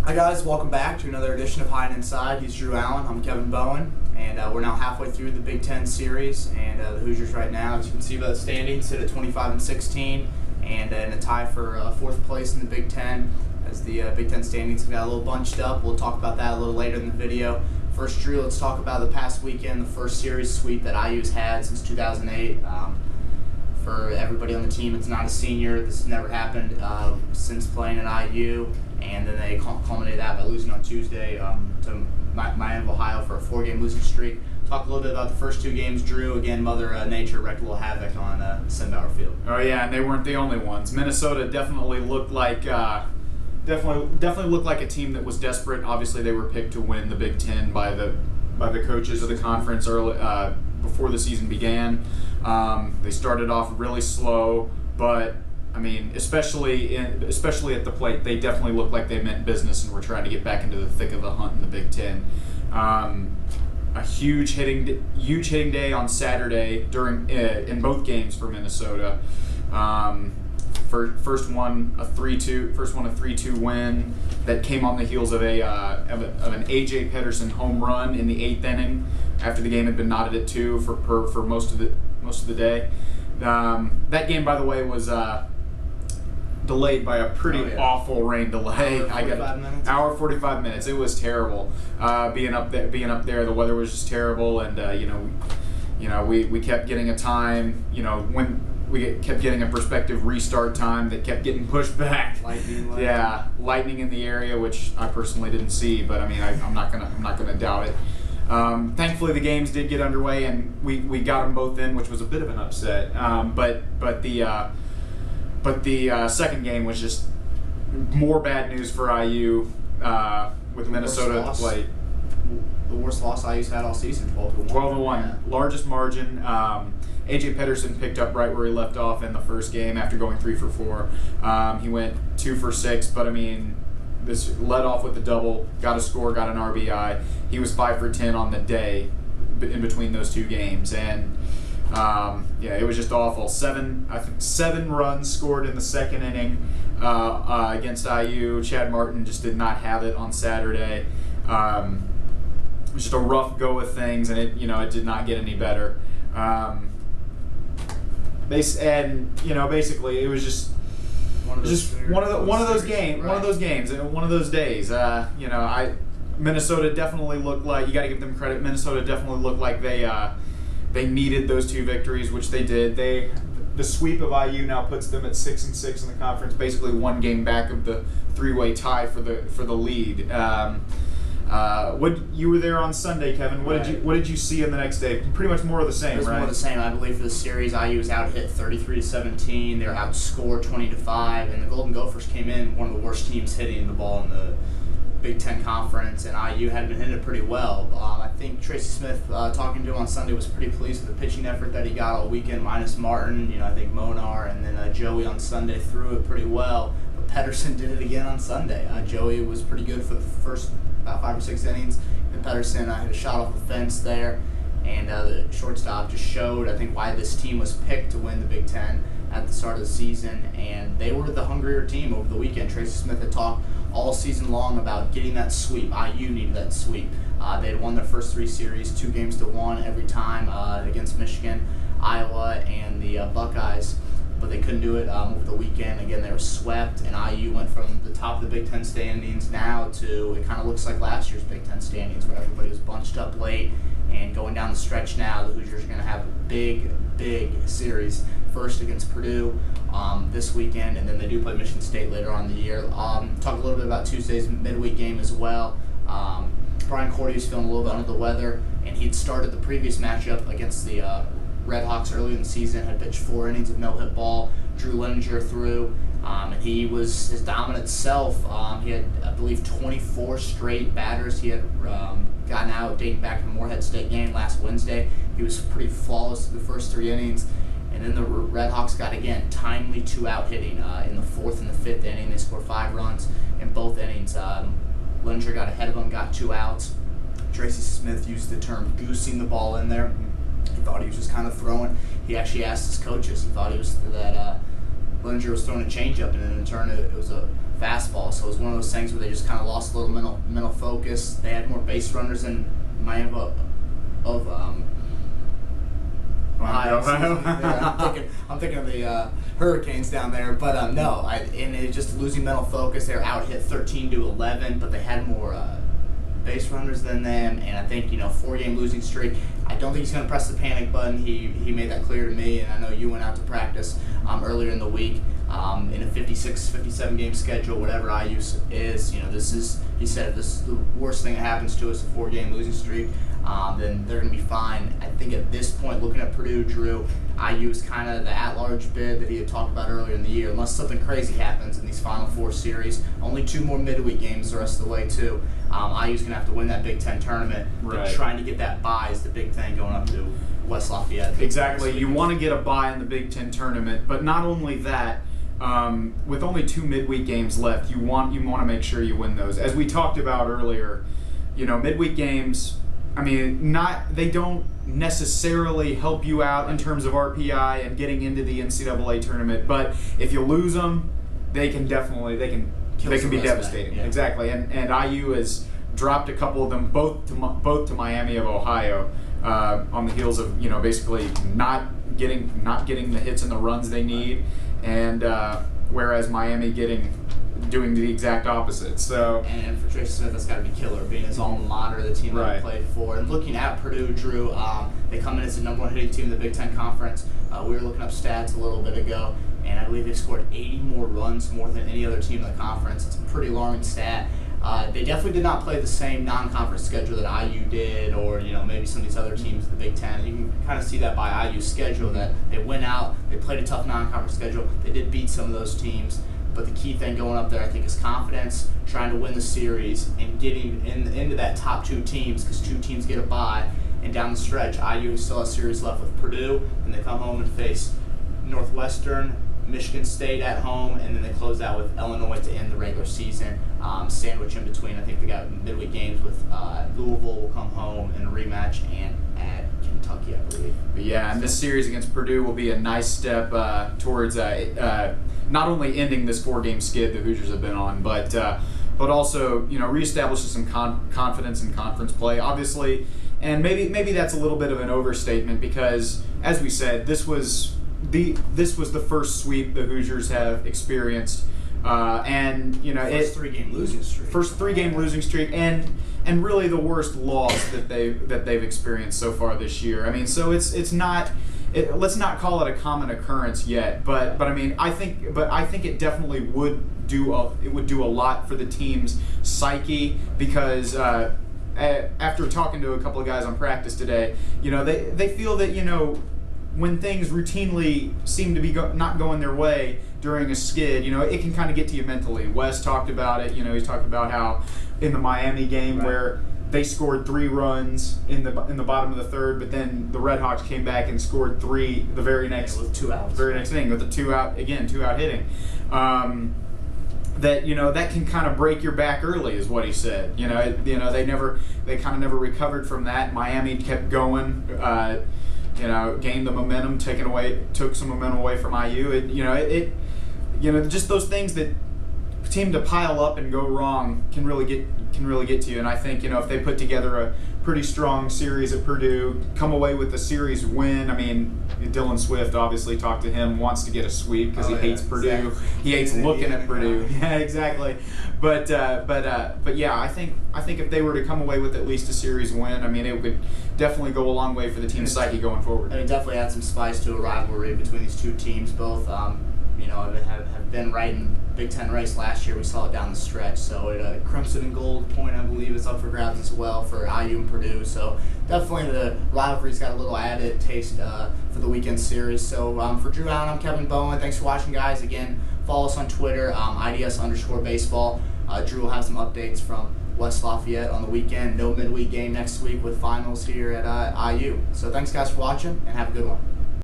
Hi guys, welcome back to another edition of High and Inside. He's Drew Allen, I'm Kevin Bowen, and we're now halfway through the Big Ten series, and the Hoosiers right now, as you can see by the standings, sit at 25-16, and in a tie for fourth place in the Big Ten, as the Big Ten standings got a little bunched up. We'll talk about that a little later in the video. First, Drew, let's talk about the past weekend, the first series sweep that IU's had since 2008. For everybody on the team, it's not a senior. This has never happened since playing at IU. And then they culminated that by losing on Tuesday to Miami of Ohio for a 4-game losing streak. Talk a little bit about the first two games. Drew, again, Mother Nature wrecked a little havoc on Sembauer Field. Oh yeah, and they weren't the only ones. Minnesota definitely looked like definitely looked like a team that was desperate. Obviously, they were picked to win the Big Ten by the coaches of the conference early before the season began. They started off really slow, but I mean, especially at the plate, they definitely looked like they meant business and were trying to get back into the thick of the hunt in the Big Ten. A huge hitting day on Saturday in both games for Minnesota. First one a 3-2 win that came on the heels of an A.J. Pedersen home run in the 8th inning after the game had been knotted at 2 for most of the day. That game, by the way, was delayed by a pretty awful rain delay. Hour 45 minutes. It was terrible. Being up there, the weather was just terrible, and we kept getting a time. When we kept getting a prospective restart time that kept getting pushed back. Lightning in the area, which I personally didn't see, but I mean, I'm not gonna doubt it. Thankfully, the games did get underway, and we got them both in, which was a bit of an upset. But the second game was just more bad news for IU with Minnesota at the plate. The worst loss IU's had all season, 12-1. 12-1, largest margin. A.J. Pedersen picked up right where he left off in the first game after going 3 for 4. He went 2 for 6, but I mean, this led off with the double, got a score, got an RBI. He was 5 for 10 on the day in between those two games, and it was just awful. 7 runs scored in the second inning against IU. Chad Martin just did not have it on Saturday. It was just a rough go of things, and it did not get any better. Basically, it was just one of those games, and one of those days. Minnesota definitely looked like, you got to give them credit. Minnesota definitely looked like they needed those 2 victories, which they did. The sweep of IU now puts them at 6-6 in the conference, basically 1 game back of the 3-way tie for the lead. You were there on Sunday, Kevin. What did you see in the next day? Pretty much more of the same, right? It was more of the same. I believe for the series, IU was out hit 33-17. They were outscored 20-5, and the Golden Gophers came in one of the worst teams hitting the ball in the Big Ten Conference, and IU had been hitting it pretty well. I think Tracy Smith, talking to him on Sunday, was pretty pleased with the pitching effort that he got all weekend, minus Martin. I think Monar and then Joey on Sunday threw it pretty well, but Pedersen did it again on Sunday. Joey was pretty good for the first about 5 or 6 innings, and Pedersen hit a shot off the fence there, and the shortstop just showed, I think, why this team was picked to win the Big Ten at the start of the season, and they were the hungrier team over the weekend. Tracy Smith had talked all season long about getting that sweep. IU needed that sweep. They had won their first 3 series, 2-1 every time against Michigan, Iowa, and the Buckeyes, but they couldn't do it over the weekend. Again, they were swept, and IU went from the top of the Big Ten standings now to, it kind of looks like last year's Big Ten standings, where everybody was bunched up late, and going down the stretch now, the Hoosiers are going to have a big series, first against Purdue this weekend, and then they do play Michigan State later on in the year. Talk a little bit about Tuesday's midweek game as well. Brian Cordy was feeling a little bit under the weather, and he'd started the previous matchup against the Red Hawks early in the season, had pitched 4 innings of no-hit ball. Drew Leninger threw, and he was his dominant self. He had, I believe, 24 straight batters. He had gotten out dating back to the Morehead State game last Wednesday. He was pretty flawless through the first 3 innings. And then the Red Hawks got, again, timely 2-out hitting in the 4th and the 5th inning. They scored 5 runs in both innings. Leninger got ahead of them, got 2 outs. Tracy Smith used the term goosing the ball in there. He thought he was just kind of throwing. He actually asked his coaches. He thought Leninger was throwing a changeup, and then in turn it was a fastball. So it was one of those things where they just kind of lost a little mental focus. They had more base runners than Miami of Ohio. I'm thinking of the Hurricanes down there, but and it just losing mental focus. They were out hit 13-11, but they had more base runners than them, and I think 4-game losing streak. I don't think he's going to press the panic button. He made that clear to me, and I know you went out to practice earlier in the week. In a 56, 57 game schedule, whatever IU is, he said, if this is the worst thing that happens to us, a 4-game losing streak, then they're going to be fine. I think at this point, looking at Purdue, Drew, IU is kind of the at-large bid that he had talked about earlier in the year, unless something crazy happens in these Final Four series. Only 2 more midweek games the rest of the way, too. IU's going to have to win that Big Ten tournament. Right. But trying to get that bye is the big thing going up to West Lafayette. Exactly. You want to get a bye in the Big Ten tournament, but not only that, with only 2 midweek games left, you want to make sure you win those. As we talked about earlier, midweek games, they don't necessarily help you out in terms of RPI and getting into the NCAA tournament, but if you lose them, they can be devastating. Yeah. Exactly. And IU has dropped a couple of them, both to Miami of Ohio, on the heels of basically not getting the hits and the runs they need, and whereas Miami doing the exact opposite. So and for Tracy Smith, that's got to be killer, being his alma mater, the team that he played for. And looking at Purdue, Drew, they come in as the number 1 hitting team in the Big Ten Conference. We were looking up stats a little bit ago, and I believe they scored 80 more runs more than any other team in the conference. It's a pretty alarming stat. They definitely did not play the same non-conference schedule that IU did, or maybe some of these other teams in the Big Ten. You can kind of see that by IU's schedule, that they went out, they played a tough non-conference schedule. They did beat some of those teams, but the key thing going up there, I think, is confidence, trying to win the series, and getting into that top 2 teams, because 2 teams get a bye. And down the stretch, IU still has a series left with Purdue, and they come home and face Northwestern, Michigan State at home, and then they close out with Illinois to end the regular season. Sandwich in between, I think they got midweek games with Louisville will come home in a rematch, and at Kentucky, I believe. But yeah, and this series against Purdue will be a nice step towards not only ending this 4-game skid the Hoosiers have been on, but also reestablishing some confidence in conference play. Obviously, and maybe that's a little bit of an overstatement, because as we said, this was the first sweep the Hoosiers have experienced, and first 3-game losing streak. First 3-game losing streak, and really the worst loss that they've experienced so far this year. So it's not. Let's not call it a common occurrence yet, but I think it definitely would do a lot for the team's psyche, because after talking to a couple of guys on practice today, they feel that when things routinely seem to be not going their way during a skid, it can kind of get to you mentally. Wes talked about it. He talked about how in the Miami game where they scored 3 runs in the bottom of the 3rd, but then the Red Hawks came back and scored 3 the very next with 2 outs. Very next inning with a 2 out hitting. That can kind of break your back early, is what he said. They kind of never recovered from that. Miami kept going. Gained the momentum, took some momentum away from IU. Just those things that seem to pile up and go wrong can really get to you. And I think if they put together a pretty strong series at Purdue, come away with a series win. Dylan Swift, obviously, talked to him, wants to get a sweep because he hates Purdue. Exactly. He hates looking at Purdue. Yeah, exactly. But yeah, I think if they were to come away with at least a series win, it would definitely go a long way for the team's psyche going forward. Definitely add some spice to a rivalry between these 2 teams. Both, have been right in Big Ten race last year. We saw it down the stretch. So Crimson and Gold point, I believe, is up for grabs as well for IU and Purdue. So definitely the rivalry's got a little added taste for the weekend series. So for Drew Allen, I'm Kevin Bowen. Thanks for watching, guys. Again, follow us on Twitter, IDS_baseball. Drew will have some updates from West Lafayette on the weekend. No midweek game next week with finals here at IU. So thanks, guys, for watching, and have a good one.